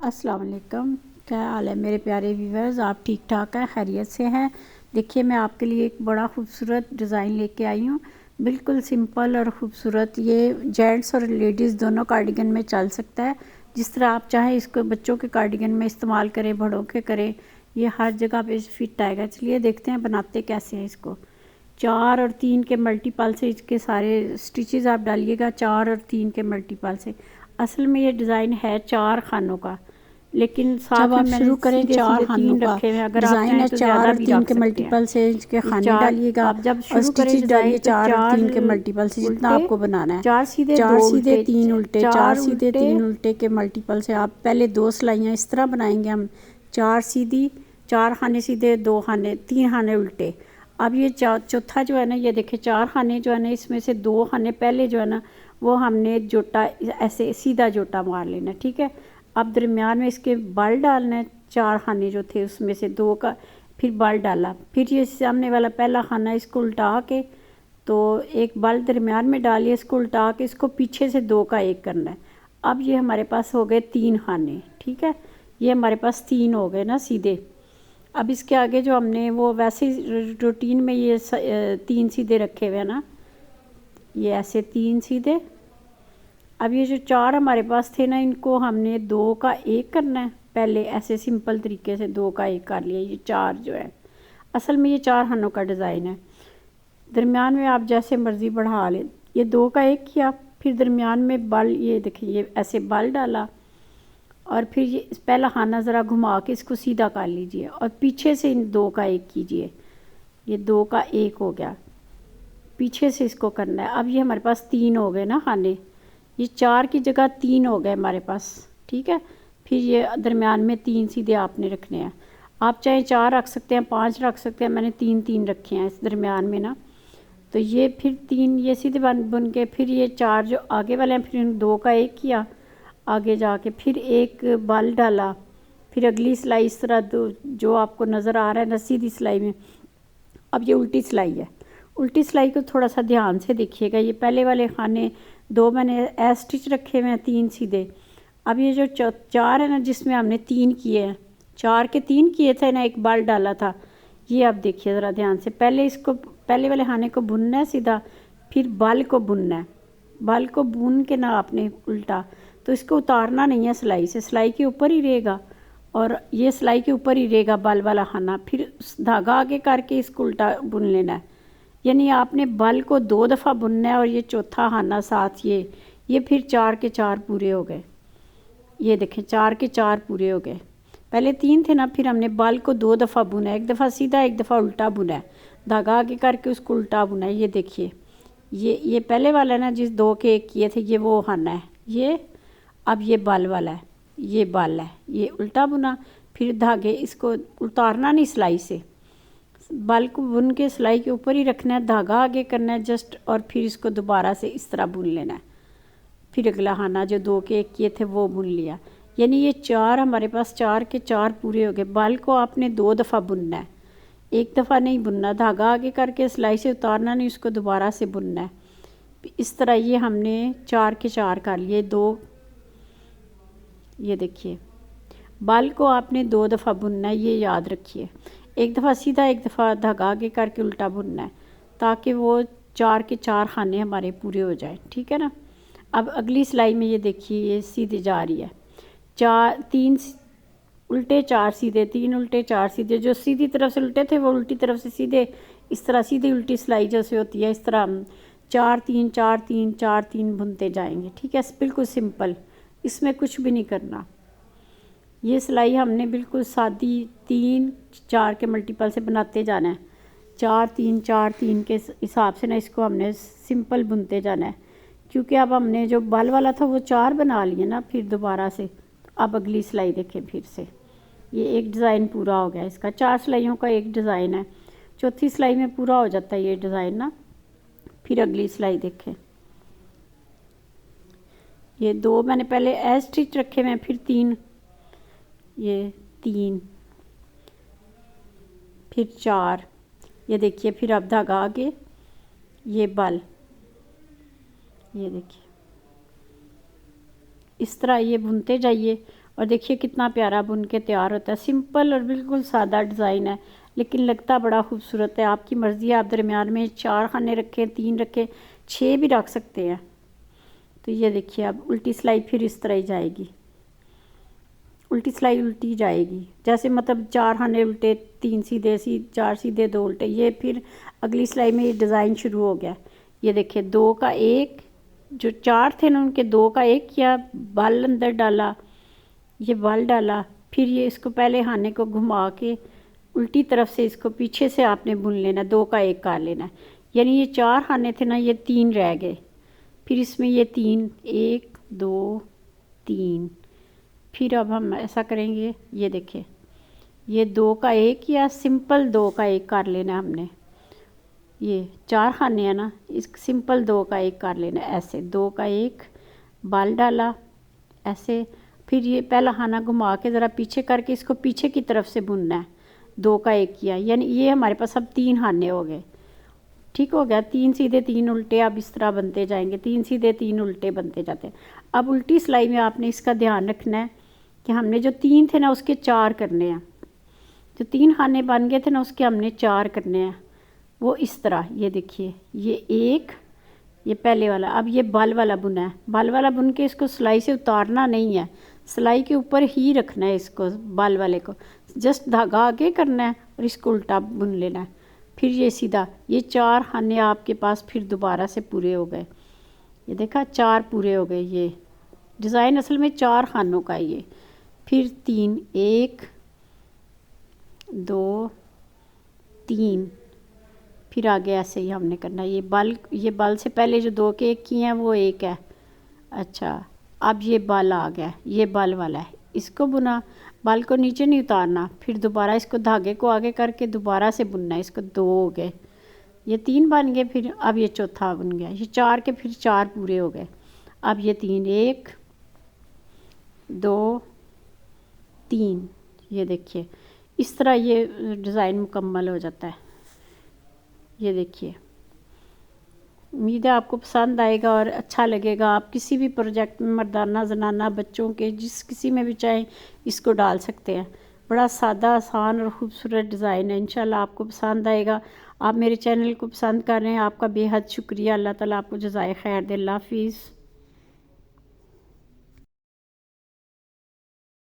अस्सलाम वालेकुम। क्या हाल है मेरे प्यारे व्यूवर्स, आप ठीक ठाक हैं, खैरियत से हैं। देखिए मैं आपके लिए एक बड़ा खूबसूरत डिज़ाइन लेके आई हूँ, बिल्कुल सिंपल और ख़ूबसूरत। ये जेंट्स और लेडीज़ दोनों कार्डिगन में चल सकता है। जिस तरह आप चाहें इसको बच्चों के कार्डिगन में इस्तेमाल करें, बड़ों के करें, ये हर जगह पे फिट आएगा। चलिए देखते हैं बनाते कैसे हैं इसको। 4 और 3 के मल्टीपल से इसके सारे स्टिचेस आप डालिएगा, 4 और 3 के मल्टीपल से। असल में ये डिज़ाइन है 4 खानों का, लेकिन साथ में मैंने शुरू करें 4 खानों का रखे हुए हैं। अगर आप चाहें तो 4 ज़्यादा और भी 3 रख के सकते हैं। मल्टीपल से इसके खाने डालिएगा आप जब और शुरू करें स्टिचेस डालिए डिज़ाइन तो 4 और 3 के 4 मल्टीपल से जितना उल्टे, आपको बनाना है। 4 सीधे 4 2 सीधे उल्टे, 3 उल्टे, 4 4 सीधे उल्टे, 3 उल्टे के मल्टीपल से आप पहले 2 सिलाइयाँ इस तरह बनाएंगे हम। 4 सीधी, 4 खाने सीधे, 2 खाने, 3 खाने उल्टे। अब ये चौथा जो है ना, ये देखिए 4 खाने जो है ना, इसमें से 2 खाने पहले जो है ना वो हमने जोटा ऐसे सीधा जोटा मार लेना, ठीक है। अब दरमियान में इसके बल डालना है। 4 खाने जो थे उसमें से 2 का फिर बल डाला, फिर ये सामने वाला पहला खाना इसको उल्टा के, तो एक बल दरमियान में डालिए, इसको उल्टा के इसको पीछे से 2 का 1 करना है। अब ये हमारे पास हो गए 3 खाने, ठीक है। ये हमारे पास 3 हो गए ना सीधे। अब इसके आगे जो हमने वो वैसे रूटीन में ये 3 सीधे रखे हुए हैं ना, ये ऐसे 3 सीधे। अब ये जो 4 हमारे पास थे ना, इनको हमने 2 का 1 करना है। पहले ऐसे सिंपल तरीके से 2 का 1 कर लिया। ये 4 जो है, असल में ये 4 खानों का डिज़ाइन है। दरमियान में आप जैसे मर्ज़ी बढ़ा लें। ये 2 का 1 किया, फिर दरमियान में बल, ये देखिए ये ऐसे बल डाला, और फिर ये पहला खाना ज़रा घुमा के इसको सीधा कर लीजिए और पीछे से इन 2 का 1 कीजिए। ये 2 का 1 हो गया, पीछे से इसको करना है। अब ये हमारे पास 3 हो गए ना खाने, ये 4 की जगह 3 हो गए हमारे पास, ठीक है। फिर ये दरमियान में 3 सीधे आपने रखने हैं। आप चाहे 4 रख सकते हैं, 5 रख सकते हैं, मैंने 3 रखे हैं इस दरमियान में ना। तो ये फिर 3 ये सीधे बुन के, फिर ये 4 जो आगे वाले हैं, फिर इन 2 का 1 किया आगे जाके, फिर एक बल डाला, फिर अगली सिलाई इस तरह जो आपको नज़र आ रहा है ना सीधी सिलाई में। अब ये उल्टी सिलाई है। उल्टी सिलाई को थोड़ा सा ध्यान से देखिएगा। ये पहले वाले खाने 2 मैंने ए स्टिच रखे हुए हैं, 3 सीधे। अब ये जो 4 है ना, जिसमें हमने 3 किए हैं, 4 के 3 किए थे ना, एक बल डाला था। ये अब देखिए ज़रा ध्यान से, पहले इसको पहले वाले खाने को बुनना है सीधा, फिर बल को बुनना है। बल को बुन के ना आपने उल्टा, तो इसको उतारना नहीं है सिलाई से, सिलाई के ऊपर ही रहेगा, और ये सिलाई के ऊपर ही रहेगा बल वाला खाना। फिर धागा आगे करके इसको उल्टा बुन लेना है। यानी आपने बल को 2 दफ़ा बुनना है, और ये चौथा खाना साथ ये फिर 4 के 4 पूरे हो गए। ये देखें 4 के 4 पूरे हो गए। पहले 3 थे ना, फिर हमने बल को 2 दफ़ा बुना है, एक दफ़ा सीधा, एक दफ़ा उल्टा बुना है। धागा आगे करके उसको उल्टा बुना है। ये देखिए ये पहले वाला है ना, जिस 2 के 1 किए थे, ये वो खाना है ये। अब ये बल वाला है, ये बल है, ये उल्टा बुना, फिर धागे इसको उतारना नहीं सिलाई से, बल को बुन के सिलाई के ऊपर ही रखना है, धागा आगे करना है जस्ट, और फिर इसको दोबारा से इस तरह बुन लेना है। फिर अगला खाना जो 2 के 1 किए थे वो बुन लिया। यानी ये 4 हमारे पास 4 के 4 पूरे हो गए। बल को आपने 2 दफ़ा बुनना है, एक दफ़ा नहीं बुनना। धागा आगे करके सिलाई से उतारना नहीं, उसको दोबारा से बुनना है। इस तरह ये हमने 4 के 4 कर लिए। 2 ये देखिए, बल को आपने 2 दफ़ा बुनना है, ये याद रखिए। एक दफ़ा सीधा, एक दफ़ा धागा आगे करके उल्टा बुनना है, ताकि वो 4 के 4 खाने हमारे पूरे हो जाए, ठीक है ना। अब अगली सिलाई में ये देखिए, ये सीधी जा रही है। 3 उल्टे 4 सीधे, 3 उल्टे 4 सीधे। जो सीधी तरफ से उल्टे थे वो उल्टी तरफ से सीधे, इस तरह सीधी उल्टी सिलाई जैसे होती है, इस तरह हम 4 3 4 3 4 3 बुनते जाएंगे, ठीक है। बिल्कुल सिंपल, इसमें कुछ भी नहीं करना। ये सिलाई हमने बिल्कुल सादी 3 4 के मल्टीपल से बनाते जाना है। 4 3 4 3 के हिसाब से ना इसको हमने सिंपल बुनते जाना है, क्योंकि अब हमने जो बल वाला था वो 4 बना लिए ना फिर दोबारा से। अब अगली सिलाई देखें फिर से, ये एक डिज़ाइन पूरा हो गया इसका। 4 सिलाइयों का एक डिज़ाइन है, चौथी सिलाई में पूरा हो जाता है ये डिज़ाइन ना। फिर अगली सिलाई देखें, ये 2 मैंने पहले ए स्टिच रखे हुए हैं, फिर 3, ये 3, फिर 4, ये देखिए। फिर अब धागा आगे, ये बल, ये देखिए इस तरह ये बुनते जाइए। और देखिए कितना प्यारा बुन के तैयार होता है। सिंपल और बिल्कुल सादा डिज़ाइन है, लेकिन लगता बड़ा खूबसूरत है। आपकी मर्ज़ी है, आप दरमियान में 4 खाने रखें, 3 रखें, 6 भी रख सकते हैं। तो ये देखिए अब उल्टी सिलाई फिर इस तरह ही जाएगी, उल्टी सिलाई उल्टी जाएगी, जैसे मतलब 4 खाने उल्टे, 3 सीधे, 4 सीधे, 2 उल्टे। ये फिर अगली सिलाई में ये डिज़ाइन शुरू हो गया। ये देखिए 2 का 1, जो 4 थे ना उनके 2 का 1 किया, बल अंदर डाला, ये बल डाला, फिर ये इसको पहले खाने को घुमा के उल्टी तरफ से इसको पीछे से आपने बुन लेना, 2 का 1 कर लेना। यानी ये 4 खाने थे ना, ये 3 रह गए। फिर इसमें ये 3, 1 2 3। फिर अब हम ऐसा करेंगे, ये देखिए ये 2 का 1 या सिंपल 2 का 1 कर लेना हमने। ये 4 खाने हैं ना, इस सिंपल 2 का 1 कर लेना। ऐसे 2 का 1 बाल डाला ऐसे, फिर ये पहला खाना घुमा के ज़रा पीछे करके इसको पीछे की तरफ से बुनना है। 2 का 1 किया, यानी ये हमारे पास अब 3 खाने हो गए। ठीक हो गया, 3 सीधे 3 उल्टे अब इस तरह बनते जाएंगे, 3 सीधे 3 उल्टे बनते जाते हैं। अब उल्टी सिलाई में आपने इसका ध्यान रखना है कि हमने जो 3 थे ना उसके 4 करने हैं। जो 3 खाने बन गए थे ना उसके हमने 4 करने हैं, वो इस तरह। ये देखिए ये 1, ये पहले वाला। अब ये बल वाला बुना है, बल वाला बुन के इसको सिलाई से उतारना नहीं है, सिलाई के ऊपर ही रखना है इसको, बल वाले को जस्ट धागा आगे करना है और इसको उल्टा बुन लेना है। फिर ये सीधा, ये 4 खाने आपके पास फिर दोबारा से पूरे हो गए। ये देखा 4 पूरे हो गए। ये डिज़ाइन असल में 4 खानों का है ये। फिर 3, 1 2 3, फिर आगे ऐसे ही हमने करना। ये बल से पहले जो 2 के 1 किए हैं वो 1 है। अच्छा, अब ये बल आ गया, ये बल वाला है, इसको बुना, बल को नीचे नहीं उतारना। फिर दोबारा इसको धागे को आगे करके दोबारा से बुनना है। इसको 2 हो गए, ये 3 बन गए। फिर अब ये चौथा बन गया, ये 4 के फिर 4 पूरे हो गए। अब ये 3, 1 2 3। ये देखिए इस तरह ये डिज़ाइन मुकम्मल हो जाता है। ये देखिए, उम्मीद है आपको पसंद आएगा और अच्छा लगेगा। आप किसी भी प्रोजेक्ट में, मर्दाना जनाना बच्चों के, जिस किसी में भी चाहें इसको डाल सकते हैं। बड़ा सादा, आसान और ख़ूबसूरत डिज़ाइन है। इंशाल्लाह आपको पसंद आएगा। आप मेरे चैनल को पसंद कर रहे हैं, आपका बेहद शुक्रिया। अल्लाह ताला आपको जज़ाए खैर दे। अल्लाह हाफ़िज़।